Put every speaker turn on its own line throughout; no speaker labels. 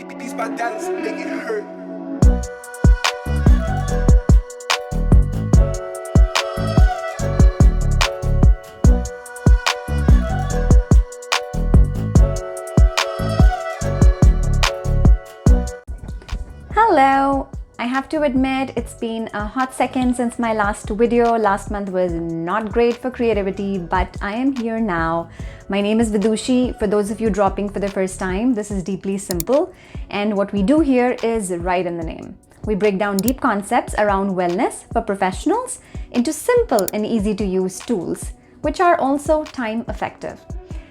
These bad dads make it hurt.
Hello! I have to admit it's been a hot second since my last video. Last month was not great for creativity, but I am here now. My name is Vidushi. For those of you dropping for the first time, this is Deeply Simple, and what we do here is right in the name. We break down deep concepts around wellness for professionals into simple and easy to use tools, which are also time effective.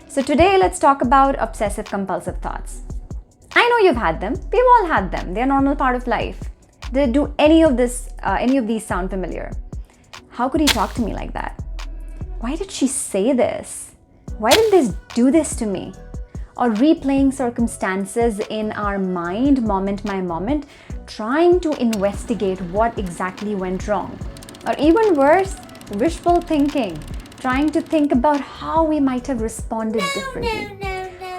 So today let's talk about obsessive compulsive thoughts. I know you've had them. We've all had them. They're a normal part of life. Do any of these sound familiar? How could he talk to me like that? Why did she say this? Why did this do this to me? Or replaying circumstances in our mind, moment by moment, trying to investigate what exactly went wrong. Or even worse, wishful thinking, trying to think about how we might have responded differently.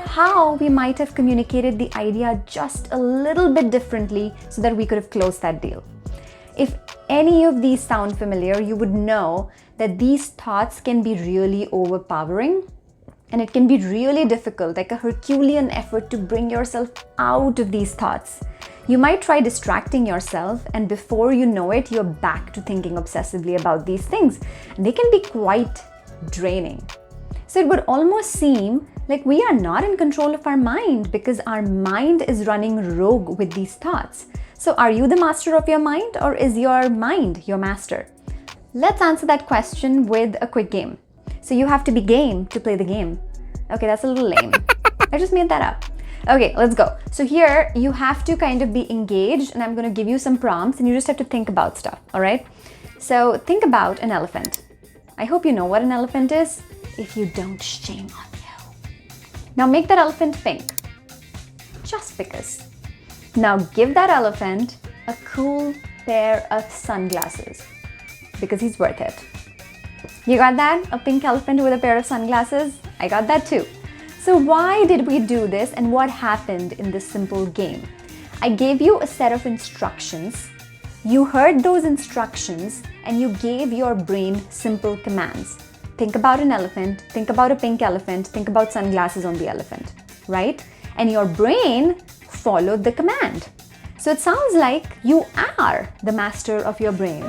How we might have communicated the idea just a little bit differently so that we could have closed that deal. If any of these sound familiar, you would know that these thoughts can be really overpowering and it can be really difficult, like a Herculean effort to bring yourself out of these thoughts. You might try distracting yourself, and before you know it, you're back to thinking obsessively about these things. And they can be quite draining. So it would almost seem like we are not in control of our mind because our mind is running rogue with these thoughts. So are you the master of your mind, or is your mind your master? Let's answer that question with a quick game. So you have to be game to play the game. Okay, that's a little lame. I just made that up. Okay, let's go. So here you have to kind of be engaged, and I'm going to give you some prompts and you just have to think about stuff, all right? So think about an elephant. I hope you know what an elephant is. If you don't, shame on you. Now make that elephant pink. Just because. Now give that elephant a cool pair of sunglasses because he's worth it. You got that? A pink elephant with a pair of sunglasses? I got that too. So why did we do this and what happened in this simple game? I gave you a set of instructions. You heard those instructions and you gave your brain simple commands. Think about an elephant, think about a pink elephant, think about sunglasses on the elephant, right? And your brain followed the command. So it sounds like you are the master of your brain.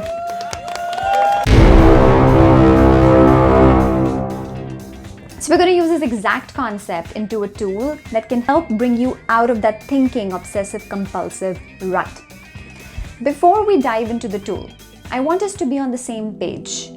So we're going to use this exact concept into a tool that can help bring you out of that thinking obsessive compulsive rut. Before we dive into the tool, I want us to be on the same page.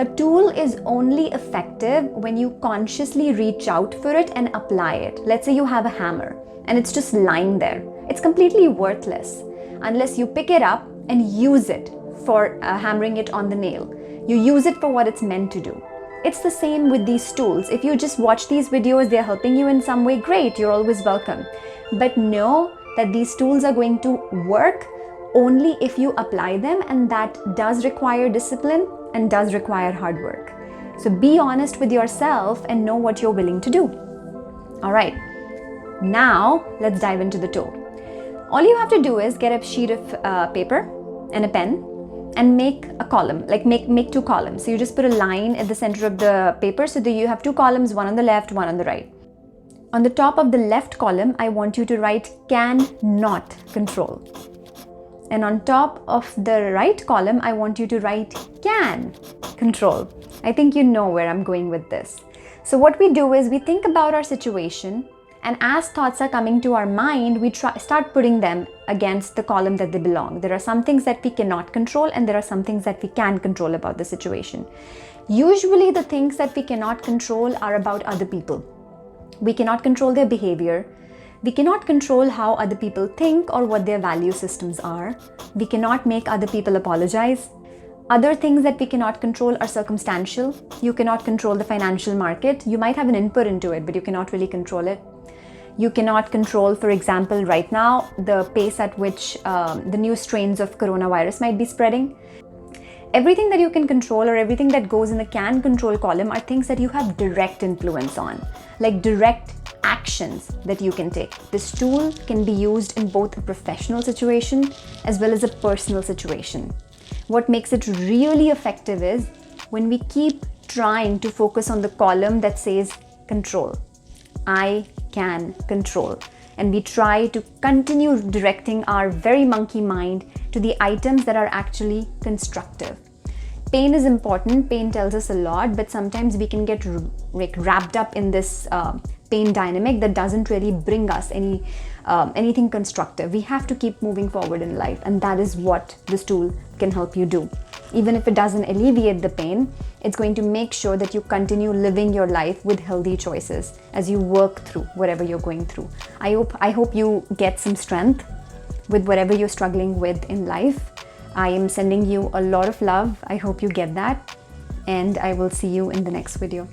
A tool is only effective when you consciously reach out for it and apply it. Let's say you have a hammer and it's just lying there. It's completely worthless unless you pick it up and use it for hammering it on the nail. You use it for what it's meant to do. It's the same with these tools. If you just watch these videos, they're helping you in some way, great, you're always welcome. But know that these tools are going to work only if you apply them, and that does require discipline and does require hard work. So be honest with yourself and know what you're willing to do. All right, now let's dive into the tool. All you have to do is get a sheet of paper and a pen and make a column, like make two columns. So you just put a line at the center of the paper so that you have two columns, one on the left, one on the right. On the top of the left column, I want you to write cannot control. And on top of the right column, I want you to write can control. I think you know where I'm going with this. So what we do is we think about our situation, and as thoughts are coming to our mind, we start putting them against the column that they belong. There are some things that we cannot control and there are some things that we can control about the situation. Usually the things that we cannot control are about other people. We cannot control their behavior. We cannot control how other people think or what their value systems are. We cannot make other people apologize. Other things that we cannot control are circumstantial. You cannot control the financial market. You might have an input into it, but you cannot really control it. You cannot control, for example, right now, the pace at which the new strains of coronavirus might be spreading. Everything that you can control or everything that goes in the can control column are things that you have direct influence on, like direct actions that you can take. This tool can be used in both a professional situation as well as a personal situation. What makes it really effective is when we keep trying to focus on the column that says control. I can control. And we try to continue directing our very monkey mind to the items that are actually constructive. Pain is important, pain tells us a lot, but sometimes we can get wrapped up in this pain dynamic that doesn't really bring us anything constructive. We have to keep moving forward in life, and that is what this tool can help you do. Even if it doesn't alleviate the pain, it's going to make sure that you continue living your life with healthy choices as you work through whatever you're going through. I hope you get some strength with whatever you're struggling with in life. I am sending you a lot of love. I hope you get that, and I will see you in the next video.